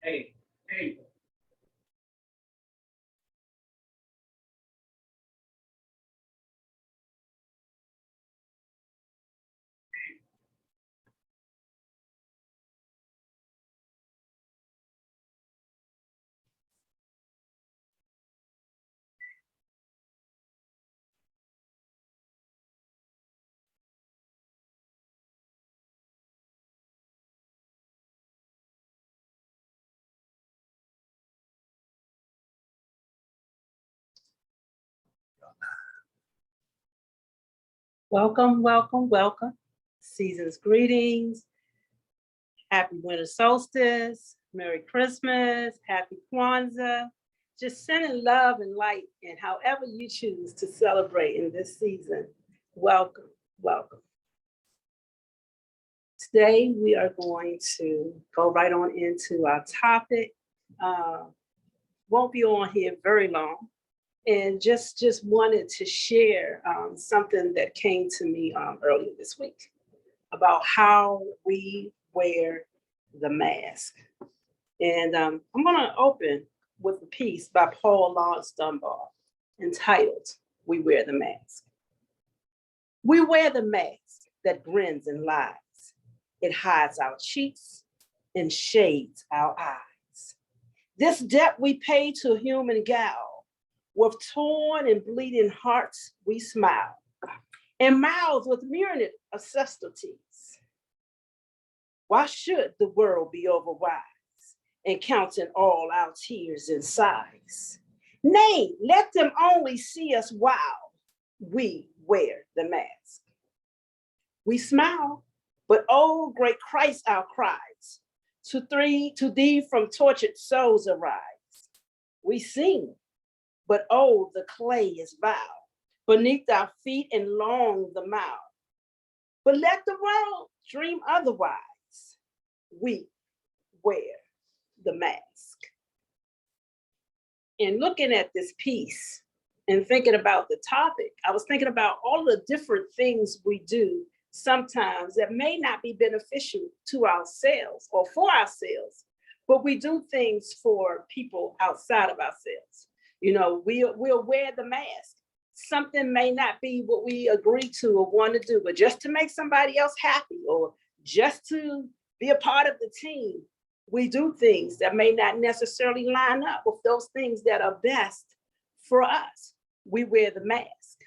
Hey, hey. Welcome, welcome, welcome. Season's greetings. Happy winter solstice. Merry Christmas. Happy Kwanzaa. Just sending love and light in however you choose to celebrate in this season. Welcome, welcome. Today, we are going to go right on into our topic. Won't be on here very long. And just wanted to share something that came to me earlier this week about how we wear the mask. And I'm going to open with a piece by Paul Laurence Dunbar entitled, "We Wear the Mask." We wear the mask that grins and lies. It hides our cheeks and shades our eyes. This debt we pay to human gal. With torn and bleeding hearts, we smile, and mouths with myriad of subtleties. Why should the world be overwise and counting all our tears and sighs? Nay, let them only see us while we wear the mask. We smile, but oh, great Christ, our cries to thee from tortured souls arise. We sing, but oh, the clay is vile beneath our feet and long the mouth. But let the world dream otherwise. We wear the mask. And looking at this piece and thinking about the topic, I was thinking about all the different things we do sometimes that may not be beneficial to ourselves or for ourselves, but we do things for people outside of ourselves. You know, we'll wear the mask. Something may not be what we agree to or want to do, but just to make somebody else happy or just to be a part of the team, we do things that may not necessarily line up with those things that are best for us. We wear the mask.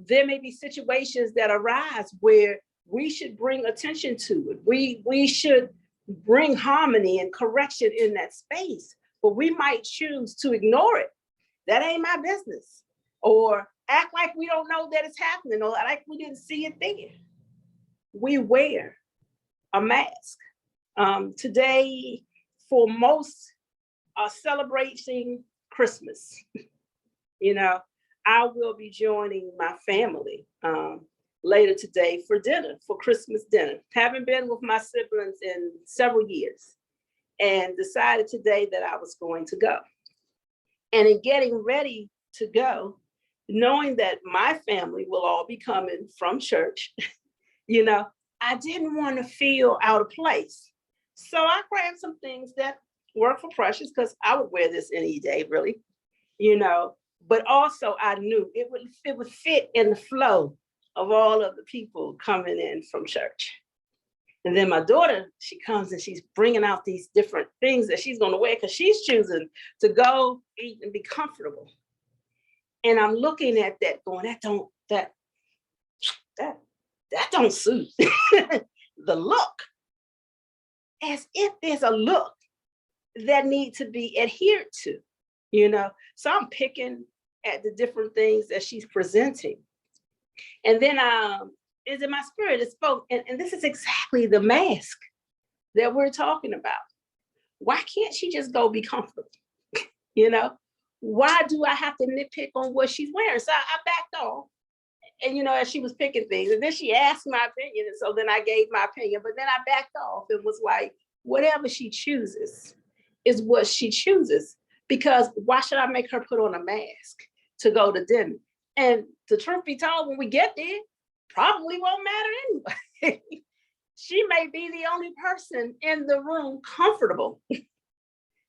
There may be situations that arise where we should bring attention to it. We should bring harmony and correction in that space, but we might choose to ignore it. That ain't my business. Or act like we don't know that it's happening, or like we didn't see it there. We wear a mask. Today, for most, are celebrating Christmas. You know, I will be joining my family later today for dinner, for Christmas dinner. Haven't been with my siblings in several years and decided today that I was going to go. And in getting ready to go, knowing that my family will all be coming from church, you know, I didn't want to feel out of place. So I grabbed some things that work for Precious because I would wear this any day, really, you know, but also I knew it would fit in the flow of all of the people coming in from church. And then my daughter, she comes and she's bringing out these different things that she's going to wear because she's choosing to go eat and be comfortable. And I'm looking at that going, that don't don't suit the look, as if there's a look that need to be adhered to, you know? So I'm picking at the different things that she's presenting. And then is in my spirit, it spoke, and this is exactly the mask that we're talking about. Why can't she just go be comfortable? You know, why do I have to nitpick on what she's wearing? So I backed off. And, you know, as she was picking things, and then she asked my opinion. And so then I gave my opinion, but then I backed off and was like, whatever she chooses is what she chooses. Because why should I make her put on a mask to go to dinner? And the truth be told, when we get there, probably won't matter anyway. She may be the only person in the room comfortable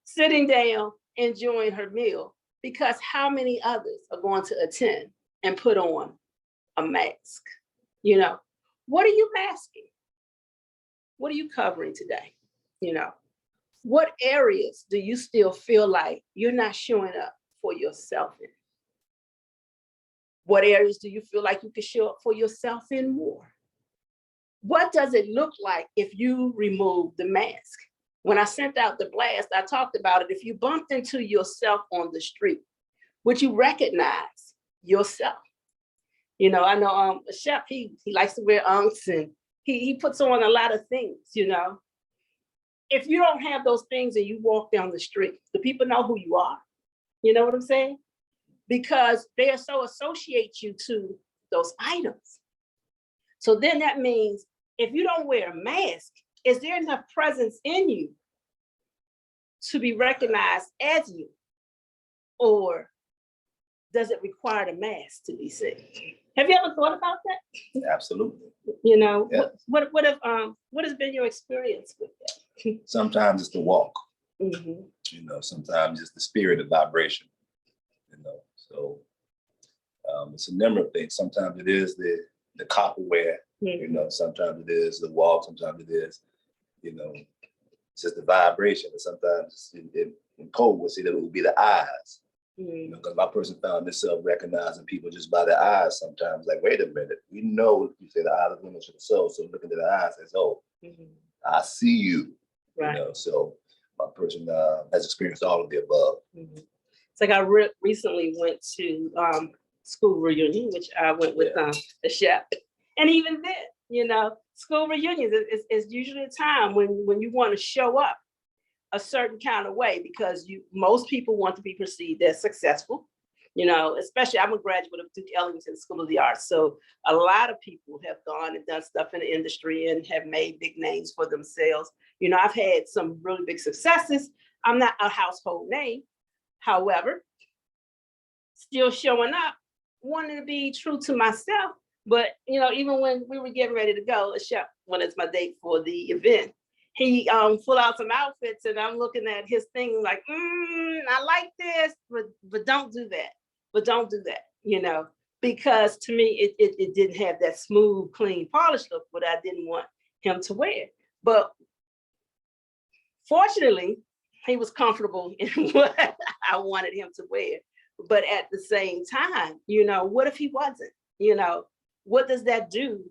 sitting down, enjoying her meal, because how many others are going to attend and put on a mask? You know, what are you masking? What are you covering today? You know, what areas do you still feel like you're not showing up for yourself in? What areas do you feel like you could show up for yourself in more? What does it look like if you remove the mask? When I sent out the blast, I talked about it. If you bumped into yourself on the street, would you recognize yourself? You know, I know a chef, he likes to wear unks, and he puts on a lot of things, you know. If you don't have those things and you walk down the street, the people know who you are. You know what I'm saying? Because they are so associate you to those items. So then that means if you don't wear a mask, is there enough presence in you to be recognized as you? Or does it require the mask to be seen? Have you ever thought about that? Absolutely. You know, Yeah. what has been your experience with that? Sometimes it's the walk, Mm-hmm. you know, sometimes it's the spirit of vibration, you know. So it's a number of things. Sometimes it is the copperware, you know, sometimes it is the walk, sometimes it is, you know, it's just the vibration. And sometimes in code we'll see that it would be the eyes. You know, because my person found themselves recognizing people just by their eyes sometimes. Like, wait a minute, we know you say the eyes of women to the soul. So looking at the eyes says, oh, I see you. Right. You know, so my person has experienced all of the above. It's like I recently went to school reunion, which I went with the chef. And even then, you know, school reunions is usually a time when you want to show up a certain kind of way, because most people want to be perceived as successful, you know, especially I'm a graduate of Duke Ellington School of the Arts. So a lot of people have gone and done stuff in the industry and have made big names for themselves. You know, I've had some really big successes. I'm not a household name. However, still showing up, wanting to be true to myself. But, you know, even when we were getting ready to go, a chef, when it's my date for the event, he pulled out some outfits, and I'm looking at his thing like, I like this, but don't do that. But don't do that, you know, because to me, it didn't have that smooth, clean, polished look, but I didn't want him to wear. But fortunately, he was comfortable in what I wanted him to wear. But at the same time, you know, what if he wasn't? You know, what does that do?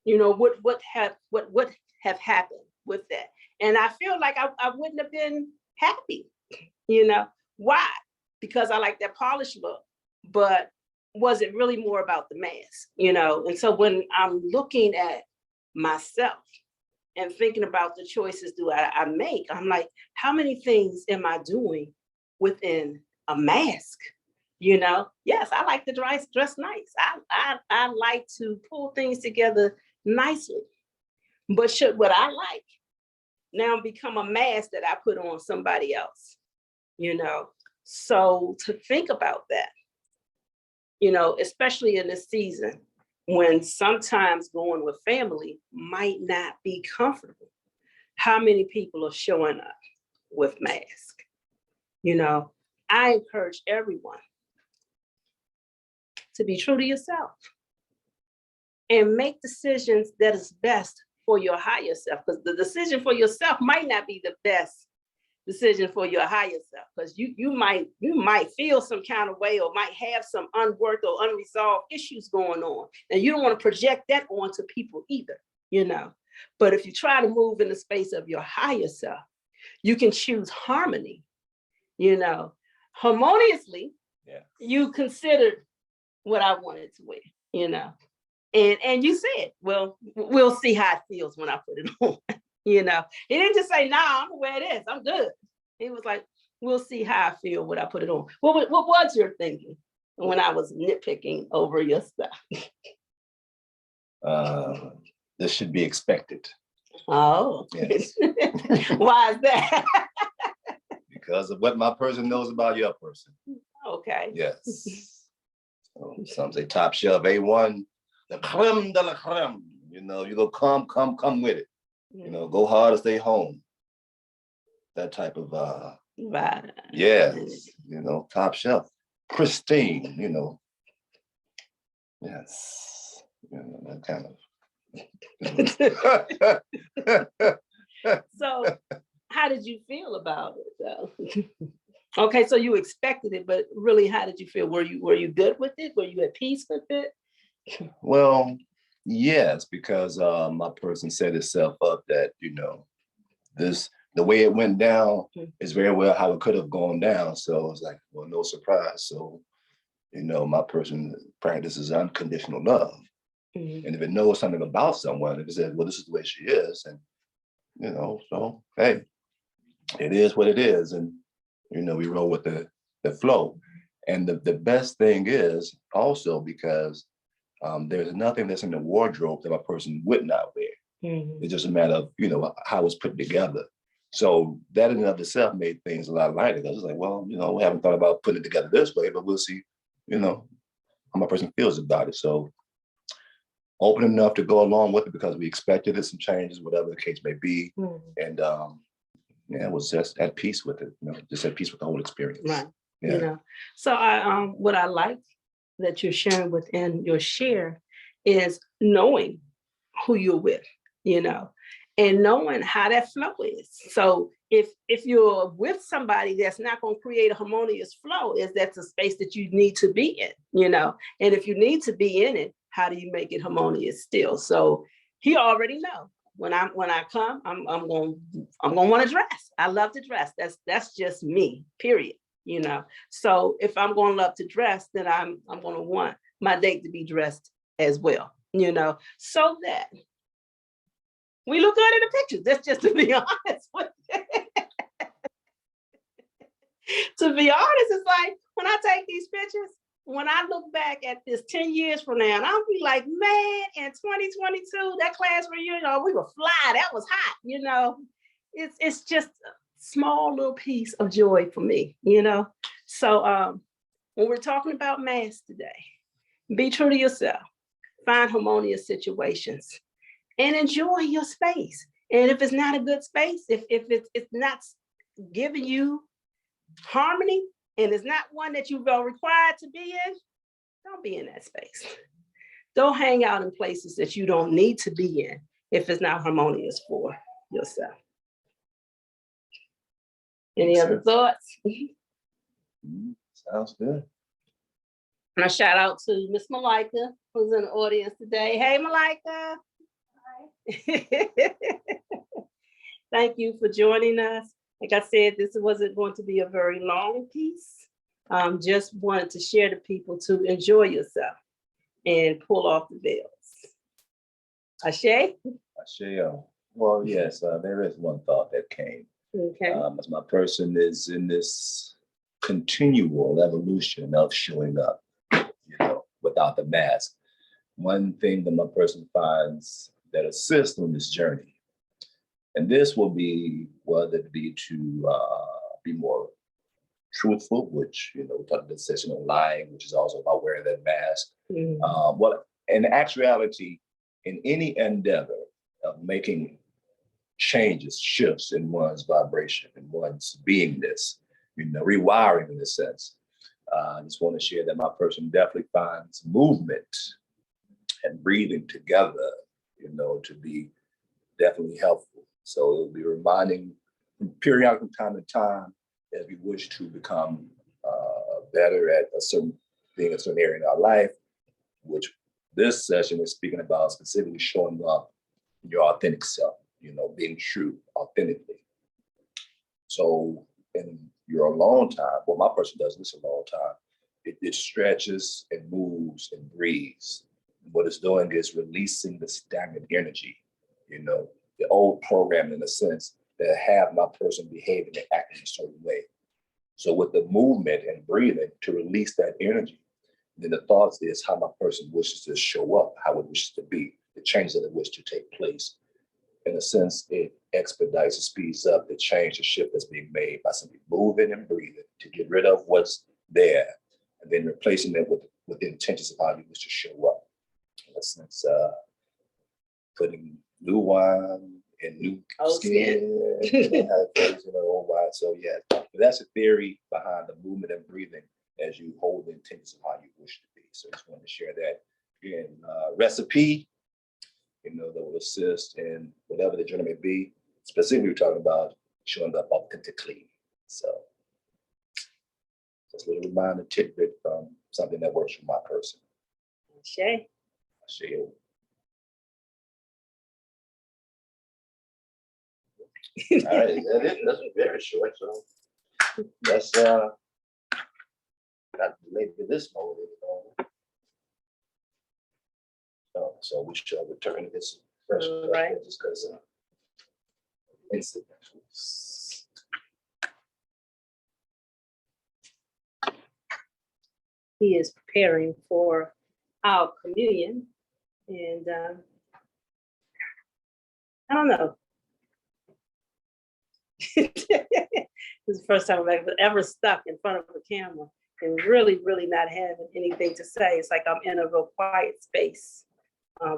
You know, what would have happened with that? And I feel like I wouldn't have been happy. You know, why? Because I like that polished look, but was it really more about the mask? You know, and so when I'm looking at myself and thinking about the choices I make, I'm like, how many things am I doing within a mask? You know, yes, I like to dress nice. I like to pull things together nicely. But should what I like now become a mask that I put on somebody else? You know, so to think about that, you know, especially in this season when sometimes going with family might not be comfortable. How many people are showing up with masks? You know, I encourage everyone to be true to yourself and make decisions that is best for your higher self, because the decision for yourself might not be the best decision for your higher self, because you might feel some kind of way or might have some unworked or unresolved issues going on, and you don't want to project that onto people either, you know. But if you try to move in the space of your higher self, you can choose harmony, you know, harmoniously. Yeah. You considered what I wanted to wear, you know, and you said, well, we'll see how it feels when I put it on. You know, he didn't just say, nah, I'm gonna wear this, I'm good. He was like, we'll see how I feel when I put it on. What was your thinking when I was nitpicking over your stuff? This should be expected. Oh, yes. Why is that? Because of what my person knows about your person. Okay. Yes. So some say top shelf, A1, the creme de la creme. You know, you go come with it. You know, go hard or stay home. That type of right. Yes, you know, top shelf, pristine, you know. Yes, you know, that kind of. So how did you feel about it though? Okay, so you expected it, but really how did you feel? Were you good with it? Were you at peace with it? Well, yes, because my person set itself up that, you know, the way it went down is very well how it could have gone down. So it's like, well, no surprise. So, you know, my person practices unconditional love. Mm-hmm. And if it knows something about someone, if it says, well, this is the way she is, and, you know, so, hey, it is what it is. And, you know, we roll with the flow. And the best thing is also because there's nothing that's in the wardrobe that a person would not wear. Mm-hmm. It's just a matter of, you know, how it's put together. So that in and of itself made things a lot lighter. I was like, well, you know, we haven't thought about putting it together this way, but we'll see, you know, how my person feels about it. So open enough to go along with it because we expected it, some changes, whatever the case may be. Mm-hmm. And yeah, it was just at peace with it, you know, just at peace with the whole experience. Right. Yeah. You know, so what I like that you're sharing within your share is knowing who you're with, you know, and knowing how that flow is. So if you're with somebody that's not going to create a harmonious flow, that's a space that you need to be in, you know, and if you need to be in it, how do you make it harmonious still? So he already know when I come, I'm going to want to dress. I love to dress. That's just me, period. You know, so if I'm going to love to dress, then I'm going to want my date to be dressed as well, you know, so that we look good in the pictures. That's just to be honest with you. To be honest, it's like when I take these pictures, when I look back at this 10 years from now, and I'll be like, man, in 2022, that class reunion, we were fly. That was hot, you know. It's just a small little piece of joy for me, you know. So when we're talking about masks today, be true to yourself, find harmonious situations, and enjoy your space. And if it's not a good space, if it's not giving you harmony and it's not one that you are required to be in, don't be in that space. Don't hang out in places that you don't need to be in if it's not harmonious for yourself. Any other thoughts? Sounds good. And a shout out to Miss Malika, who's in the audience today. Hey, Malika. Hi. Thank you for joining us. Like I said, this wasn't going to be a very long piece. Just wanted to share to people to enjoy yourself and pull off the veils. Ashe? Ashe. Well, yes, there is one thought that came. Okay. As my person is in this continual evolution of showing up, you know, without the mask. One thing that my person finds that assists on this journey, and this will be whether it be to be more truthful, which, you know, we talked about this session on lying, which is also about wearing that mask. Mm-hmm. Well, in actuality, in any endeavor of making changes, shifts in one's vibration, in one's beingness, you know, rewiring in a sense. I just want to share that my person definitely finds movement and breathing together, you know, to be definitely helpful. So it'll be reminding periodically from time to time, as we wish to become better at a certain thing, a certain area in our life, which this session is speaking about specifically showing up your authentic self, being true authentically. So in your alone time, well, my person does this alone time, it stretches and moves and breathes. What it's doing is releasing the stagnant energy, the old program in a sense that have my person behaving and acting a certain way. So with the movement and breathing to release that energy, then the thoughts is how my person wishes to show up, how it wishes to be, the change that it wishes to take place. In a sense, it expedites and speeds up the change, the shift that's being made by simply moving and breathing to get rid of what's there and then replacing it with the intentions of how you wish to show up. In a sense, putting new wine in new skin. Old wine. So yeah, that's a theory behind the movement and breathing as you hold the intentions of how you wish to be. So I just wanted to share that. Again, recipe, that will assist in whatever the journey may be. Specifically, we're talking about showing up authentically. So just a little reminder tidbit from something that works for my person. Shay. Shay. All right, that's very short. So that's not maybe this mode. So we shall return to this fresh right. Just because he is preparing for our communion, and I don't know. This is the first time I've ever stuck in front of a camera and really, really not having anything to say. It's like I'm in a real quiet space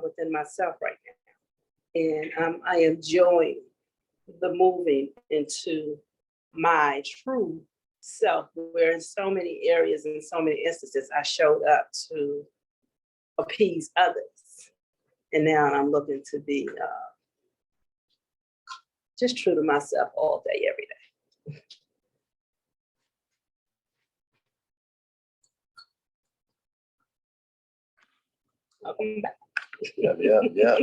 within myself right now. And I am enjoying the moving into my true self, where in so many areas and so many instances, I showed up to appease others. And now I'm looking to be just true to myself all day, every day. Welcome back. Yeah.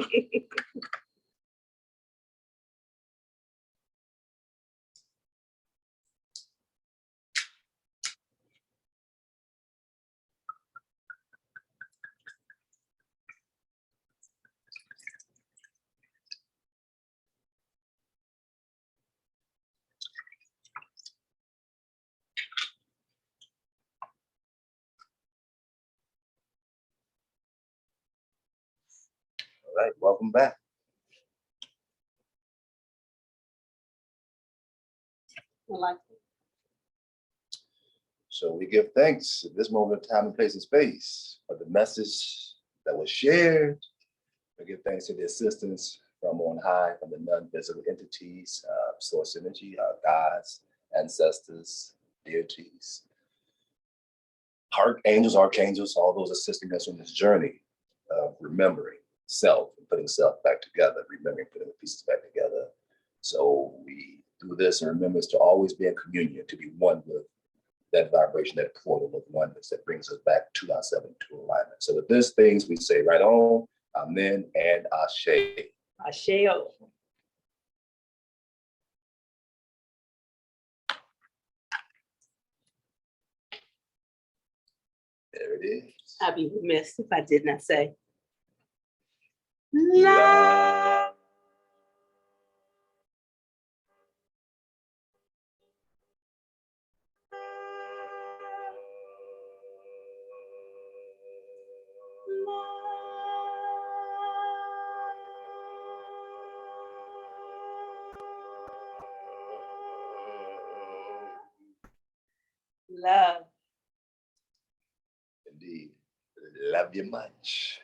All right, welcome back. So we give thanks at this moment of time and place and space for the message that was shared. We give thanks to the assistance from on high, from the non-visible entities, source energy, our gods, ancestors, deities, archangels, all those assisting us on this journey of remembering self and putting self back together, remembering putting the pieces back together. So we do this and remember to always be in communion, to be one with that vibration, that portal of oneness that brings us back to ourselves into alignment. So with these things, we say right on, amen and ashe. Asheo. There it is. I'd be remiss if I did not say love. Love. Indeed. Love you much.